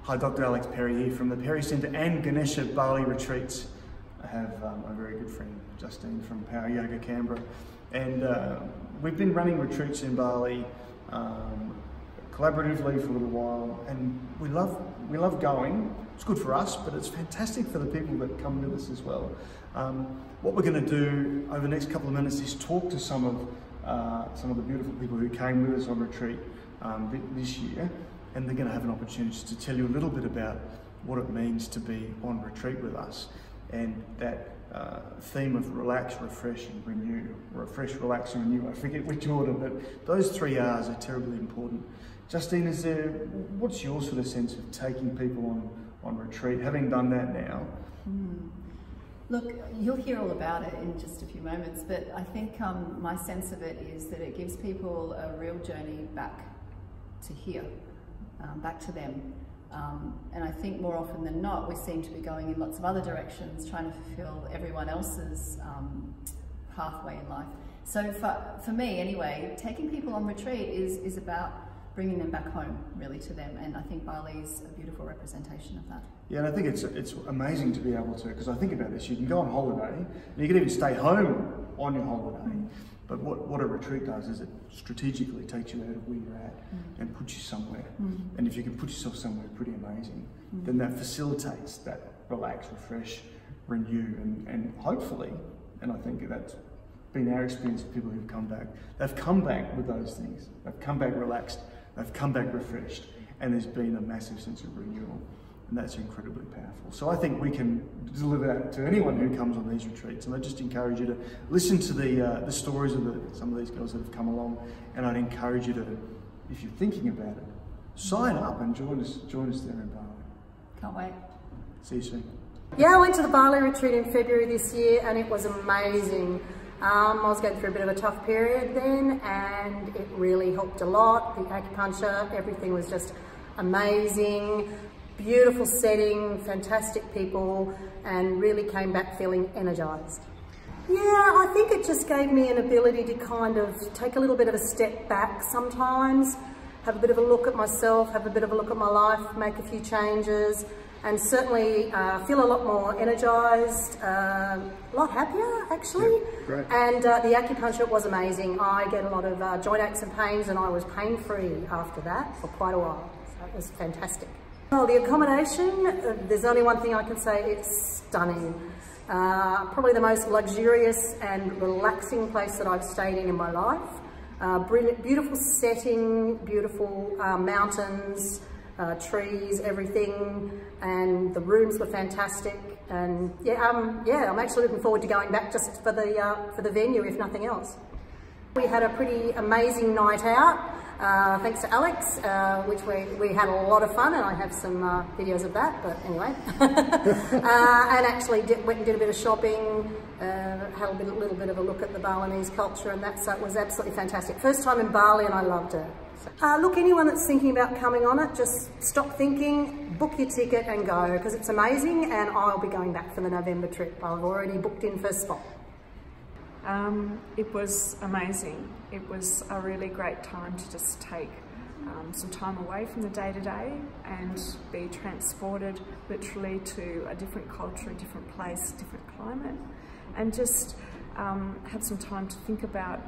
Hi, Dr. Alex Perry here from the Perry Centre and Ganesha Bali Retreats. I have a very good friend, Justine from Power Yoga Canberra, and we've been running retreats in Bali collaboratively for a little while, and we love going. It's good for us, but it's fantastic for the people that come with us as well. What we're going to do over the next couple of minutes is talk to some of the beautiful people who came with us on retreat this year, and they're going to have an opportunity to tell you a little bit about what it means to be on retreat with us, and that theme of relax, refresh and renew. Refresh, relax and renew. I forget which order, but those 3 R's are terribly important. Justine, what's your sort of sense of taking people on retreat, having done that now? Look, you'll hear all about it in just a few moments, but I think my sense of it is that it gives people a real journey back to here, back to them. And I think more often than not, we seem to be going in lots of other directions, trying to fulfill everyone else's pathway in life. So for me anyway, taking people on retreat is about bringing them back home, really, to them, and I think Bali is a beautiful representation of that. Yeah, and I think it's amazing to be able to, because I think about this, you can go on holiday, and you can even stay home on your holiday, but what a retreat does is it strategically takes you out of where you're at and puts you somewhere. And if you can put yourself somewhere pretty amazing, then that facilitates that relax, refresh, renew, and hopefully, and I think that's been our experience of people who've come back, they've come back with those things. They've come back relaxed, they've come back refreshed, and there's been a massive sense of renewal, and that's incredibly powerful. So I think we can deliver that to anyone who comes on these retreats, and I just encourage you to listen to the stories of some of these girls that have come along, and I'd encourage you to, if you're thinking about it, sign up and join us there in Bali. Can't wait. See you soon. Yeah, I went to the Bali retreat in February this year, and it was amazing. I was going through a bit of a tough period then, and it really helped a lot. The acupuncture, everything was just amazing. Beautiful setting, fantastic people, and really came back feeling energized. Yeah, I think it just gave me an ability to kind of take a little bit of a step back sometimes, have a bit of a look at myself, have a bit of a look at my life, make a few changes, and certainly feel a lot more energized, a lot happier actually. Yeah, great. And the acupuncture was amazing. I get a lot of joint aches and pains, and I was pain-free after that for quite a while, so it was fantastic. Well, the accommodation, there's only one thing I can say, it's stunning. Probably the most luxurious and relaxing place that I've stayed in my life. Brilliant, beautiful setting, beautiful mountains, trees, everything, and the rooms were fantastic. And yeah, I'm actually looking forward to going back just for the venue, if nothing else. We had a pretty amazing night out. Thanks to Alex, which we had a lot of fun, and I have some videos of that, but anyway. And actually went and did a bit of shopping, had a little bit of a look at the Balinese culture, and that, so it was absolutely fantastic. First time in Bali, and I loved it. Look, anyone that's thinking about coming on it, just stop thinking, book your ticket and go, because it's amazing, and I'll be going back for the November trip. I've already booked in first spot. It was amazing. It was a really great time to just take some time away from the day-to-day and be transported literally to a different culture, a different place, a different climate, and just have some time to think about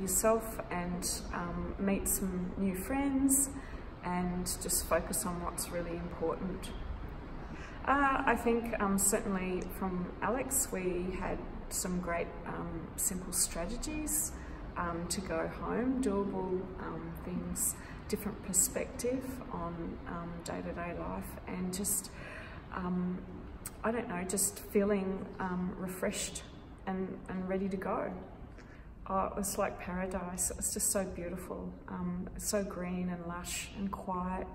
yourself and meet some new friends and just focus on what's really important. I think certainly from Alex we had some great simple strategies to go home, doable things, different perspective on day-to-day life, and just, I don't know, just feeling refreshed and ready to go. Oh, it was like paradise. It was just so beautiful, so green and lush and quiet.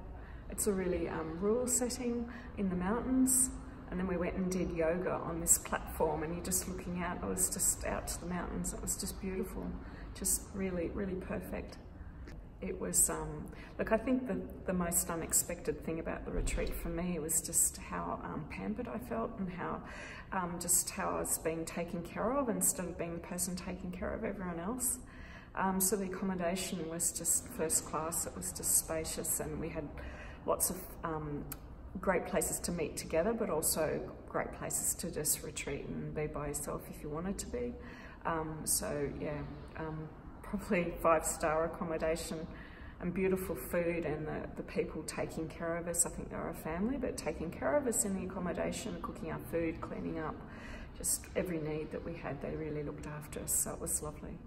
It's a really rural setting in the mountains, and then we went and did yoga on this platform, and you're just looking out. I was just out to the mountains. It was just beautiful, just really, really perfect. It was, look, I think the most unexpected thing about the retreat for me was just how pampered I felt, and how just how I was being taken care of instead of being the person taking care of everyone else. So the accommodation was just first class. It was just spacious, and we had lots of great places to meet together, but also great places to just retreat and be by yourself if you wanted to be. So yeah, probably 5-star accommodation and beautiful food, and the people taking care of us. I think they were a family, but taking care of us in the accommodation, cooking our food, cleaning up, just every need that we had, they really looked after us, so it was lovely.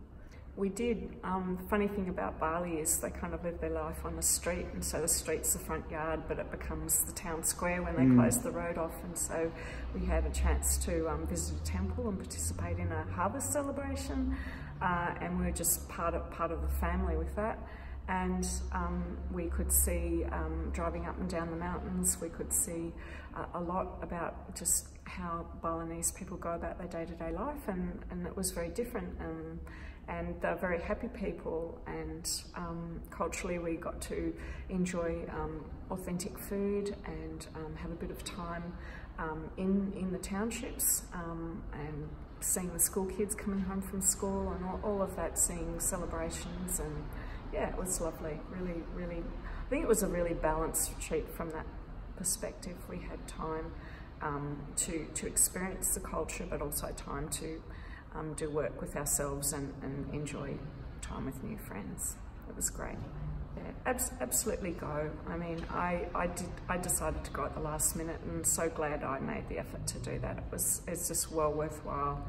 We did. The funny thing about Bali is they kind of live their life on the street, and so the street's the front yard, but it becomes the town square when they close the road off. And so we had a chance to visit a temple and participate in a harvest celebration, and we were just part of the family with that. And we could see, driving up and down the mountains, we could see a lot about just how Balinese people go about their day-to-day life, and it was very different. And they're very happy people, and culturally we got to enjoy authentic food and have a bit of time in the townships, and seeing the school kids coming home from school and all of that, seeing celebrations, and yeah, it was lovely. Really, really, I think it was a really balanced retreat from that perspective. We had time to experience the culture, but also time to do work with ourselves and enjoy time with new friends. It was great. Yeah, absolutely go. I mean, I decided to go at the last minute, and so glad I made the effort to do that. It's just well worthwhile.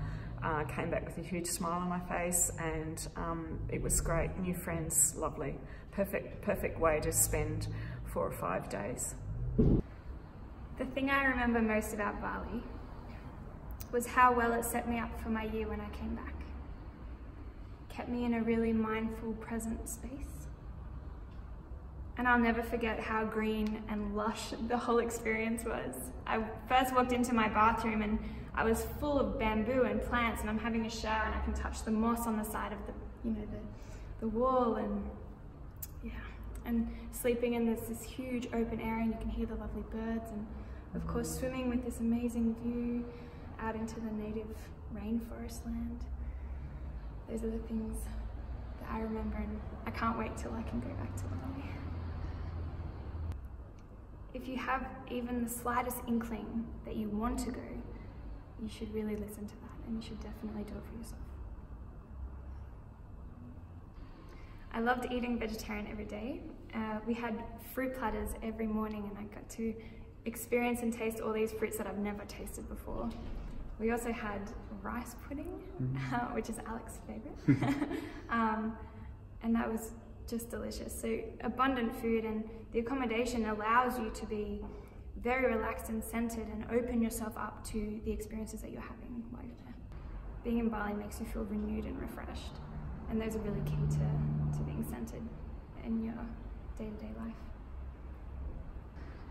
Came back with a huge smile on my face, and it was great. New friends, lovely. Perfect way to spend 4 or 5 days. The thing I remember most about Bali was how well it set me up for my year when I came back. Kept me in a really mindful, present space. And I'll never forget how green and lush the whole experience was. I first walked into my bathroom and I was full of bamboo and plants, and I'm having a shower and I can touch the moss on the side of the wall, and yeah, and sleeping in this huge open area, and you can hear the lovely birds, and of course swimming with this amazing view out into the native rainforest land. Those are the things that I remember, and I can't wait till I can go back to Bali. If you have even the slightest inkling that you want to go, you should really listen to that, and you should definitely do it for yourself. I loved eating vegetarian every day. We had fruit platters every morning, and I got to experience and taste all these fruits that I've never tasted before. We also had rice pudding, which is Alex's favourite, and that was just delicious. So abundant food, and the accommodation allows you to be very relaxed and centered and open yourself up to the experiences that you're having while you're there. Being in Bali makes you feel renewed and refreshed, and those are really key to being centered in your day-to-day life.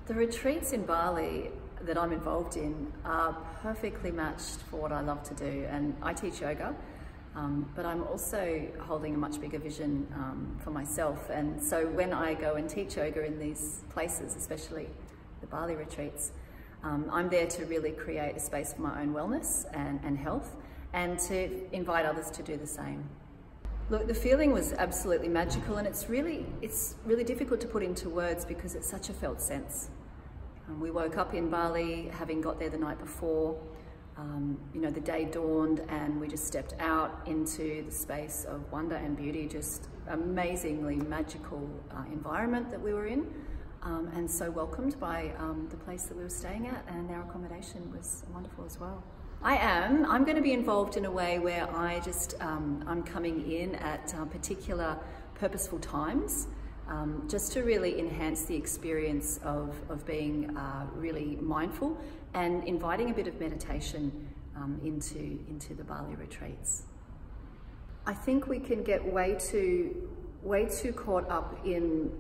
The retreats in Bali that I'm involved in are perfectly matched for what I love to do, and I teach yoga, but I'm also holding a much bigger vision for myself, and so when I go and teach yoga in these places, especially the Bali retreats, I'm there to really create a space for my own wellness and health, and to invite others to do the same. Look, the feeling was absolutely magical, and it's really difficult to put into words because it's such a felt sense. We woke up in Bali, having got there the night before. You know, the day dawned, and we just stepped out into the space of wonder and beauty, just amazingly magical environment that we were in, and so welcomed by the place that we were staying at, and our accommodation was wonderful as well. I'm going to be involved in a way where I'm coming in at particular purposeful times, just to really enhance the experience of being really mindful and inviting a bit of meditation into the Bali retreats. I think we can get way too caught up in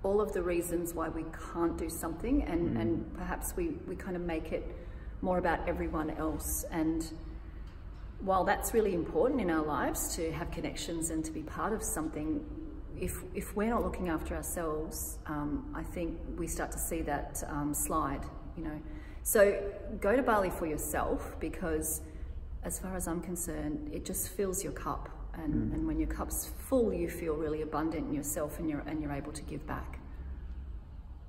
all of the reasons why we can't do something, and perhaps we kind of make it more about everyone else. And while that's really important in our lives to have connections and to be part of something, if we're not looking after ourselves, I think we start to see that slide, you know. So go to Bali for yourself, because as far as I'm concerned, it just fills your cup. And when your cup's full, you feel really abundant in yourself, and you're able to give back.